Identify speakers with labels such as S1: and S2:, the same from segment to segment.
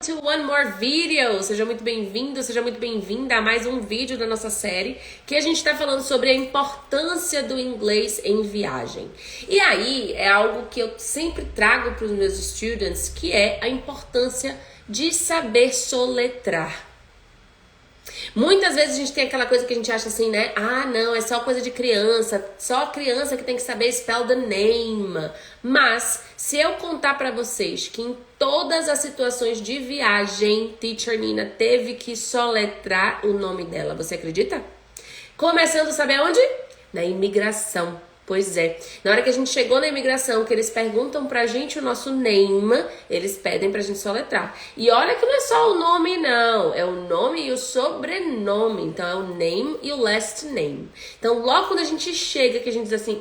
S1: To one more video. Seja muito bem-vindo, seja muito bem-vinda a mais um vídeo da nossa série que a gente está falando sobre a importância do inglês em viagem. E aí é algo que eu sempre trago para os meus students, que é a importância de saber soletrar. Muitas vezes a gente tem aquela coisa que a gente acha assim, né? Ah, não, é só coisa de criança, só criança que tem que saber spell the name. Mas, se eu contar pra vocês que em todas as situações de viagem, Teacher Nina teve que soletrar o nome dela, você acredita? Começando, sabe aonde? Na imigração. Pois é, na hora que a gente chegou na imigração, que eles perguntam pra gente o nosso name, eles pedem pra gente soletrar. E olha que não é só o nome não, é o nome e o sobrenome. Então é o name e o last name. Então logo quando a gente chega, que a gente diz assim,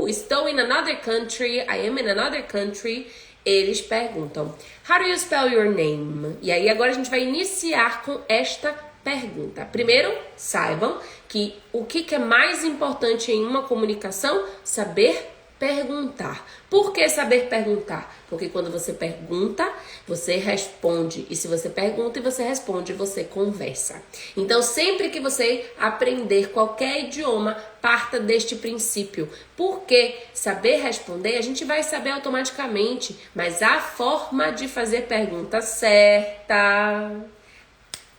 S1: estou in another country, I am in another country, eles perguntam, how do you spell your name? E aí agora a gente vai iniciar com esta pergunta. Primeiro, saibam que o que é mais importante em uma comunicação? Saber perguntar. Por que saber perguntar? Porque quando você pergunta, você responde. E se você pergunta e você responde, você conversa. Então, sempre que você aprender qualquer idioma, parta deste princípio. Porque saber responder, a gente vai saber automaticamente. Mas a forma de fazer pergunta certa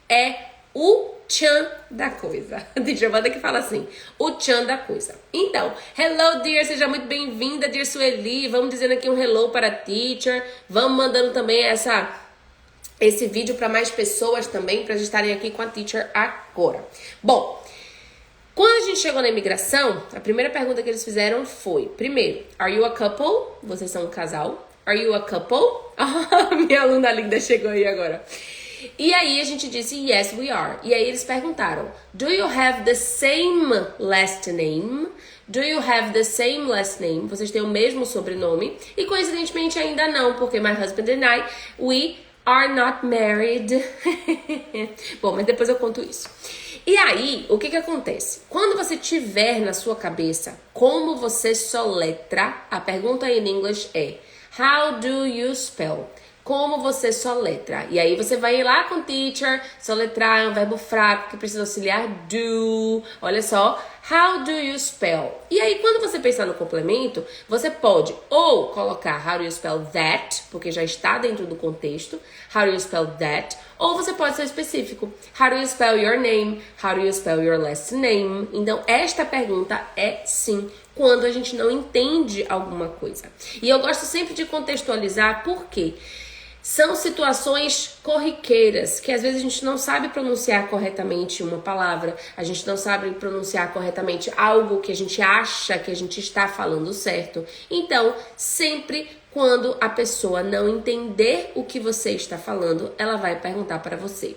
S1: é o tchan da coisa. Teacher Wanda que fala assim, o tchan da coisa. Então, hello dear, seja muito bem-vinda, dear Sueli. Vamos dizendo aqui um hello para a teacher. Vamos mandando também esse vídeo para mais pessoas também, para estarem aqui com a teacher agora. Bom, quando a gente chegou na imigração, a primeira pergunta que eles fizeram foi, primeiro, are you a couple? Vocês são um casal? Are you a couple? Minha aluna linda chegou aí agora. E aí a gente disse, yes, we are. E aí eles perguntaram, do you have the same last name? Do you have the same last name? Vocês têm o mesmo sobrenome? E coincidentemente ainda não, porque my husband and I, we are not married. Bom, mas depois eu conto isso. E aí, o que acontece? Quando você tiver na sua cabeça como você soletra, a pergunta em inglês é, how do you spell? Como você soletra. E aí você vai ir lá com o teacher, soletrar é um verbo fraco que precisa auxiliar do. Olha só, how do you spell? E aí quando você pensar no complemento, você pode ou colocar how do you spell that, porque já está dentro do contexto, how do you spell that, ou você pode ser específico, how do you spell your name, how do you spell your last name. Então esta pergunta é sim quando a gente não entende alguma coisa. E eu gosto sempre de contextualizar porque são situações corriqueiras, que às vezes a gente não sabe pronunciar corretamente uma palavra, a gente não sabe pronunciar corretamente algo que a gente acha que a gente está falando certo. Então, sempre quando a pessoa não entender o que você está falando, ela vai perguntar para você.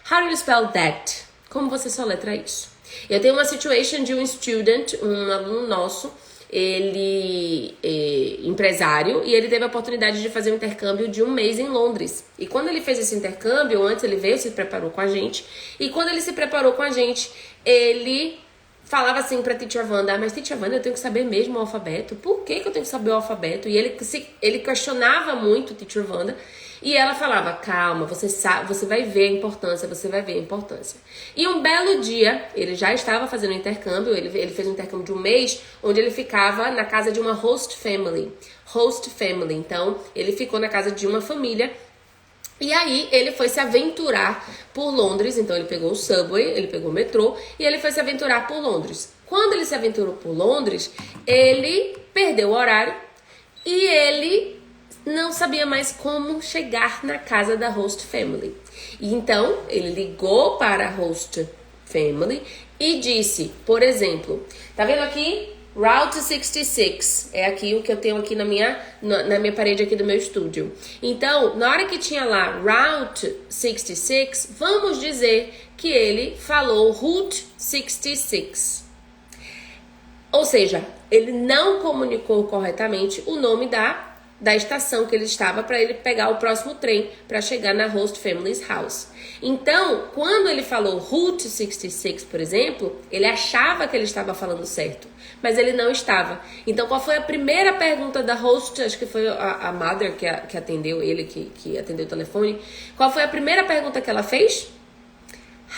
S1: How do you spell that? Como você soletra isso? Eu tenho uma situation de um student, um aluno nosso, ele é empresário e ele teve a oportunidade de fazer um intercâmbio de um mês em Londres. E quando ele fez esse intercâmbio, antes ele veio, se preparou com a gente. E quando ele se preparou com a gente, ele falava assim pra Teacher Wanda, mas Teacher Wanda, eu tenho que saber mesmo o alfabeto? Por que eu tenho que saber o alfabeto? E ele questionava muito Teacher Wanda. E ela falava, calma, você vai ver a importância, você vai ver a importância. E um belo dia, ele já estava fazendo um intercâmbio, ele fez um intercâmbio de um mês, onde ele ficava na casa de uma host family. Host family, então ele ficou na casa de uma família. E aí ele foi se aventurar por Londres, então ele pegou o subway, ele pegou o metrô e ele foi se aventurar por Londres. Quando ele se aventurou por Londres, ele perdeu o horário e ele não sabia mais como chegar na casa da host family. E então, ele ligou para a host family e disse, por exemplo, tá vendo aqui? Route 66. É aqui o que eu tenho aqui na minha parede aqui do meu estúdio. Então, na hora que tinha lá Route 66, vamos dizer que ele falou Route 66. Ou seja, ele não comunicou corretamente o nome da da estação que ele estava para ele pegar o próximo trem para chegar na host family's house. Então, quando ele falou Route 66, por exemplo, ele achava que ele estava falando certo, mas ele não estava. Então, qual foi a primeira pergunta da host? Acho que foi a mother que atendeu ele, que atendeu o telefone. Qual foi a primeira pergunta que ela fez?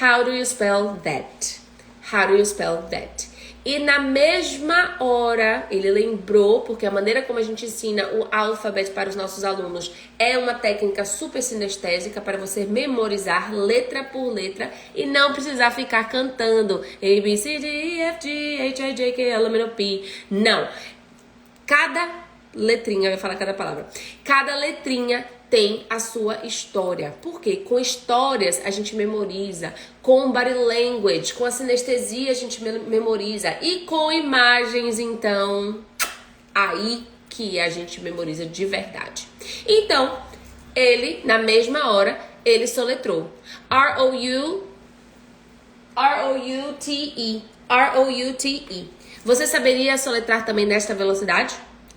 S1: How do you spell that? How do you spell that? E na mesma hora, ele lembrou, porque a maneira como a gente ensina o alfabeto para os nossos alunos é uma técnica super sinestésica para você memorizar letra por letra e não precisar ficar cantando A, B, C, D, E, F, G, H, I, J, K, L, M, N, O, P. Não. Cada letrinha, eu ia falar cada palavra. Cada letrinha tem a sua história. Por quê? Com histórias a gente memoriza, com body language, com a sinestesia a gente memoriza e com imagens, então, aí que a gente memoriza de verdade. Então, ele, na mesma hora, ele soletrou R-O-U-T-E. R-O-U-T-E. Você saberia soletrar também nesta velocidade?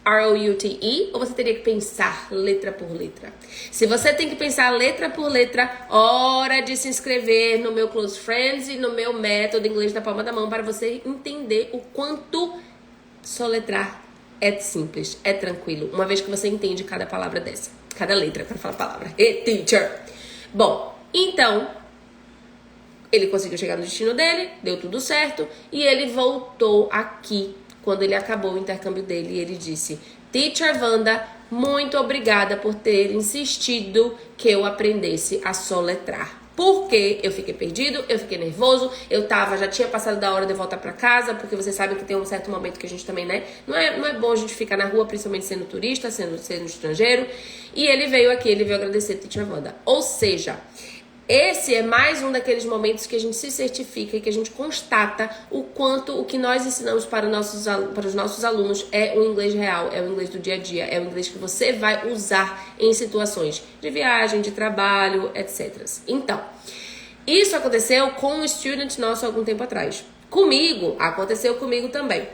S1: R-O-U-T-E, ou você teria que pensar letra por letra? Se você tem que pensar letra por letra, hora de se inscrever no meu Close Friends e no meu método Inglês na Palma da Mão para você entender o quanto soletrar é simples, é tranquilo, uma vez que você entende cada palavra dessa, cada letra, para falar palavra. E teacher. Bom, então, ele conseguiu chegar no destino dele, deu tudo certo, e ele voltou aqui. Quando ele acabou o intercâmbio dele, ele disse: Teacher Wanda, muito obrigada por ter insistido que eu aprendesse a soletrar. Porque eu fiquei perdido, eu fiquei nervoso, já tinha passado da hora de eu voltar pra casa, porque você sabe que tem um certo momento que a gente também, né? Não é bom a gente ficar na rua, principalmente sendo turista, sendo estrangeiro. E ele veio aqui, ele veio agradecer a Teacher Wanda. Ou seja, esse é mais um daqueles momentos que a gente se certifica e que a gente constata o quanto o que nós ensinamos para os nossos alunos é o inglês real, é o inglês do dia a dia, é o inglês que você vai usar em situações de viagem, de trabalho, etc. Então, isso aconteceu com um student nosso há algum tempo atrás. Aconteceu comigo também.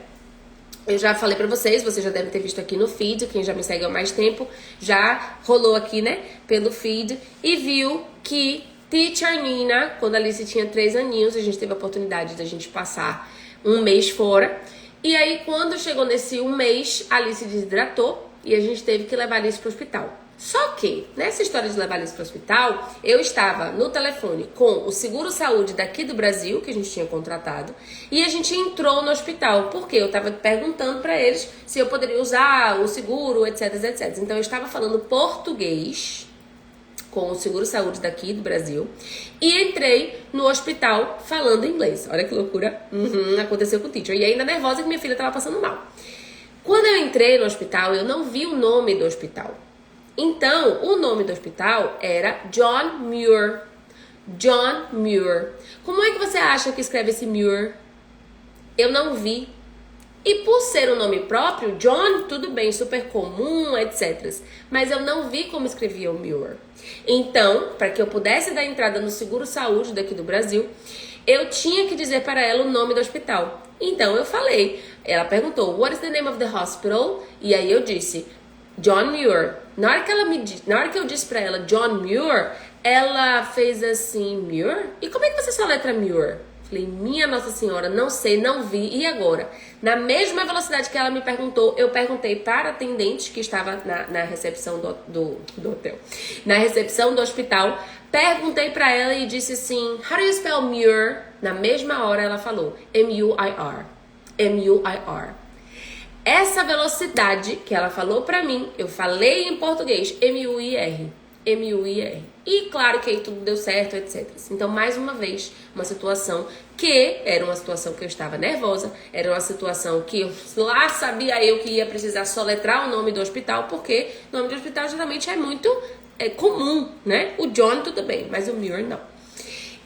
S1: Eu já falei pra vocês já devem ter visto aqui no feed, quem já me segue há mais tempo, já rolou aqui, né, pelo feed, e viu que Teacher Nina, quando a Alice tinha 3 aninhos, a gente teve a oportunidade de a gente passar um mês fora. E aí, quando chegou nesse um mês, a Alice desidratou e a gente teve que levar a Alice pro hospital. Só que, nessa história de levar a Alice pro hospital, eu estava no telefone com o seguro-saúde daqui do Brasil, que a gente tinha contratado, e a gente entrou no hospital, porque eu estava perguntando para eles se eu poderia usar o seguro, etc, etc. Então, eu estava falando português com o seguro-saúde daqui do Brasil e entrei no hospital falando inglês. Olha que loucura. Aconteceu com o teacher. E ainda nervosa que minha filha estava passando mal. Quando eu entrei no hospital, eu não vi o nome do hospital. Então, o nome do hospital era John Muir. John Muir. Como é que você acha que escreve esse Muir? Eu não vi. E por ser um nome próprio, John, tudo bem, super comum, etc. Mas eu não vi como escrevia o Muir. Então, para que eu pudesse dar entrada no seguro-saúde daqui do Brasil, eu tinha que dizer para ela o nome do hospital. Então, eu falei. Ela perguntou, what is the name of the hospital? E aí eu disse, John Muir. Na hora que eu disse para ela, John Muir, ela fez assim, Muir? E como é que você soletra Muir? Falei, minha Nossa Senhora, não sei, não vi, e agora? Na mesma velocidade que ela me perguntou, eu perguntei para a atendente que estava na recepção do hotel, na recepção do hospital, perguntei para ela e disse assim, how do you spell Muir? Na mesma hora ela falou, M-U-I-R, M-U-I-R. Essa velocidade que ela falou pra mim, eu falei em português, M-U-I-R, M-U-I-R. E claro que aí tudo deu certo, etc. Então, mais uma vez, uma situação que era uma situação que eu estava nervosa, era uma situação que lá sabia eu que ia precisar soletrar o nome do hospital, porque o nome do hospital geralmente é muito comum, né? O John tudo bem, mas o Muir não.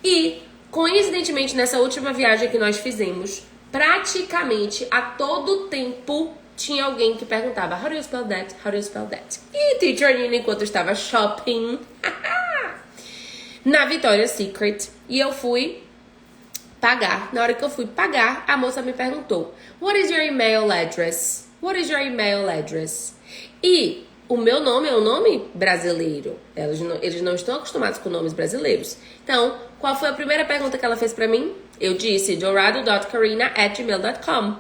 S1: E, coincidentemente, nessa última viagem que nós fizemos, praticamente a todo tempo tinha alguém que perguntava how do you spell that? How do you spell that? E Teacher Nina, enquanto estava shopping na Victoria's Secret, e eu fui pagar. Na hora que eu fui pagar, a moça me perguntou, what is your email address? What is your email address? E o meu nome é um nome brasileiro. Eles não estão acostumados com nomes brasileiros. Então, qual foi a primeira pergunta que ela fez pra mim? Eu disse dorado.carina@gmail.com.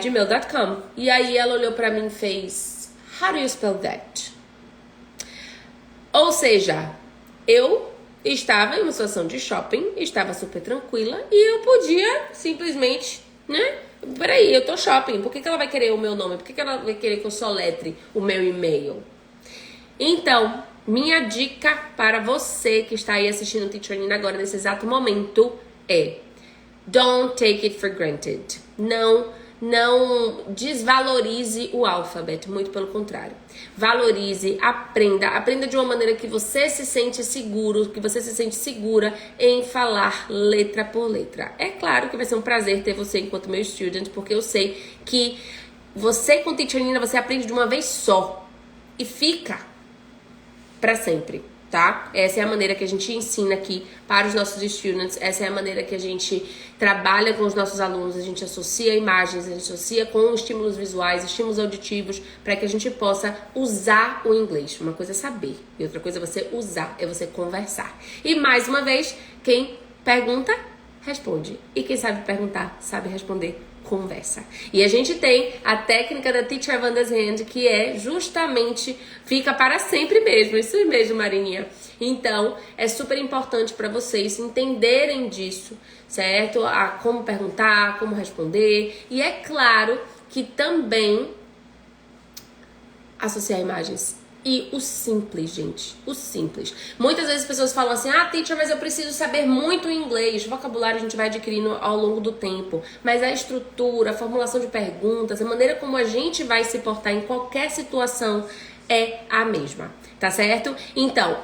S1: @gmail.com. E aí ela olhou pra mim e fez: How do you spell that? Ou seja, eu estava em uma situação de shopping, estava super tranquila e eu podia simplesmente, né? Peraí, eu tô shopping, por que ela vai querer o meu nome? Por que ela vai querer que eu soletre o meu e-mail? Então, minha dica para você que está aí assistindo o Teacher Nina agora nesse exato momento é: don't take it for granted. Não desvalorize o alfabeto, muito pelo contrário. Valorize, aprenda de uma maneira que você se sente seguro, que você se sente segura em falar letra por letra. É claro que vai ser um prazer ter você enquanto meu student, porque eu sei que você com Teacher Nina, você aprende de uma vez só e fica pra sempre, tá? Essa é a maneira que a gente ensina aqui para os nossos students, essa é a maneira que a gente trabalha com os nossos alunos, a gente associa imagens, a gente associa com estímulos visuais, estímulos auditivos, para que a gente possa usar o inglês. Uma coisa é saber e outra coisa é você usar, é você conversar. E mais uma vez, quem pergunta, responde. E quem sabe perguntar, sabe responder, conversa. E a gente tem a técnica da Teacher Wanda's Hand, que é justamente, fica para sempre mesmo, isso mesmo, Marininha. Então, é super importante para vocês entenderem disso, certo? Como perguntar, como responder. E é claro que também associar imagens. E o simples, gente, o simples. Muitas vezes as pessoas falam assim: teacher, mas eu preciso saber muito inglês. O vocabulário a gente vai adquirindo ao longo do tempo, mas a estrutura, a formulação de perguntas, a maneira como a gente vai se portar em qualquer situação é a mesma, tá certo? Então,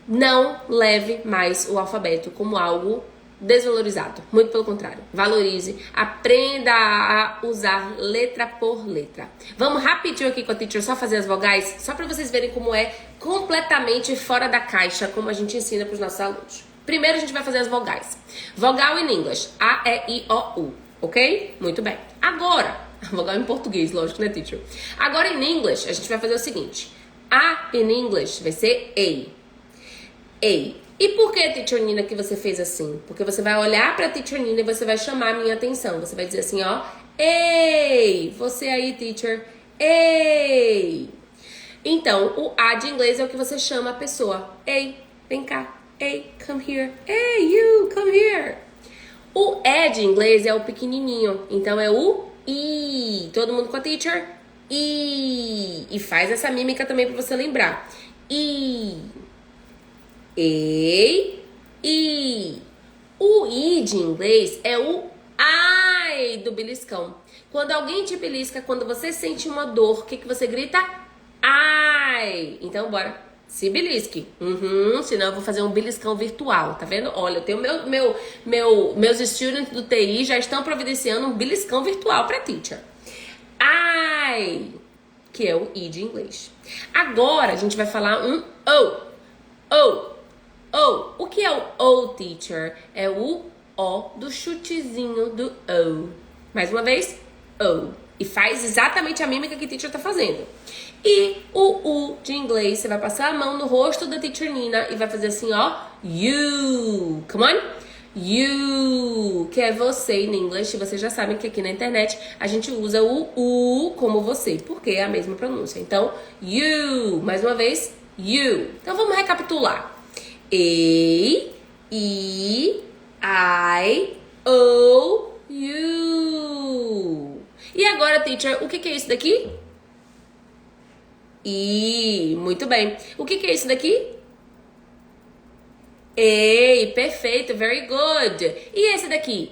S1: não leve mais o alfabeto como algo desvalorizado, muito pelo contrário, valorize, aprenda a usar letra por letra. Vamos rapidinho aqui com a teacher só fazer as vogais, só para vocês verem como é completamente fora da caixa, como a gente ensina para os nossos alunos. Primeiro a gente vai fazer as vogais. Vogal in English, A, E, I, O, U, ok? Muito bem. Agora, vogal em português, lógico, né, teacher? Agora em English, a gente vai fazer o seguinte: A in English vai ser A. A. E por que, Teacher Nina, que você fez assim? Porque você vai olhar pra Teacher Nina e você vai chamar a minha atenção. Você vai dizer assim, ó: ei, você aí, teacher, ei. Então, o A de inglês é o que você chama a pessoa. Ei, vem cá. Ei, come here. Ei, you, come here. O E de inglês é o pequenininho. Então, é o I. Todo mundo com a teacher? I. E faz essa mímica também pra você lembrar. I. Ei, I. O I de inglês é o I do beliscão. Quando alguém te belisca, quando você sente uma dor, o que você grita? I. Então, bora. Se belisque. Senão eu vou fazer um beliscão virtual, tá vendo? Olha, eu tenho meus students do TI já estão providenciando um beliscão virtual pra teacher. I, que é o I de inglês. Agora, a gente vai falar um O. O. O. O que é o O, teacher? É o O do chutezinho do O. Mais uma vez, O. E faz exatamente a mímica que a teacher tá fazendo. E o U de inglês, você vai passar a mão no rosto da teacher Nina e vai fazer assim, ó. You. Come on. You. Que é você em inglês. Vocês já sabem que aqui na internet a gente usa o U como você, porque é a mesma pronúncia. Então, you. Mais uma vez, you. Então, vamos recapitular. A, E, I, O, U. E agora, teacher, o que é isso daqui? I, muito bem. O que é isso daqui? Ei, perfeito, very good. E esse daqui?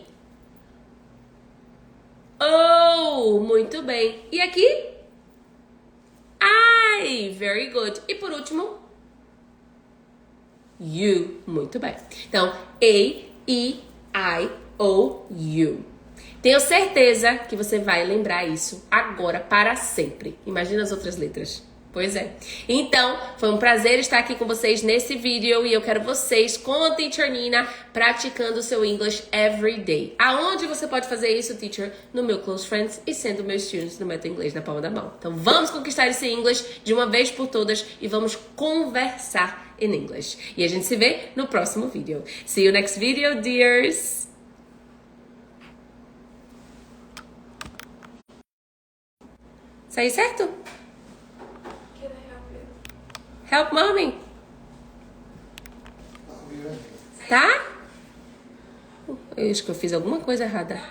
S1: Oh, muito bem. E aqui? I, very good. E por último? You, muito bem. Então, A, E, I, O, U. Tenho certeza que você vai lembrar isso agora para sempre. Imagina as outras letras. Pois é. Então, foi um prazer estar aqui com vocês nesse vídeo e eu quero vocês, com a Teacher Nina, praticando o seu English every day. Aonde você pode fazer isso, teacher? No meu Close Friends e sendo meus students no Método Inglês na palma da mão. Então, vamos conquistar esse English de uma vez por todas e vamos conversar em English. E a gente se vê no próximo vídeo. See you next video, dears! Saiu certo? Help mommy. Tá? Eu acho que eu fiz alguma coisa errada.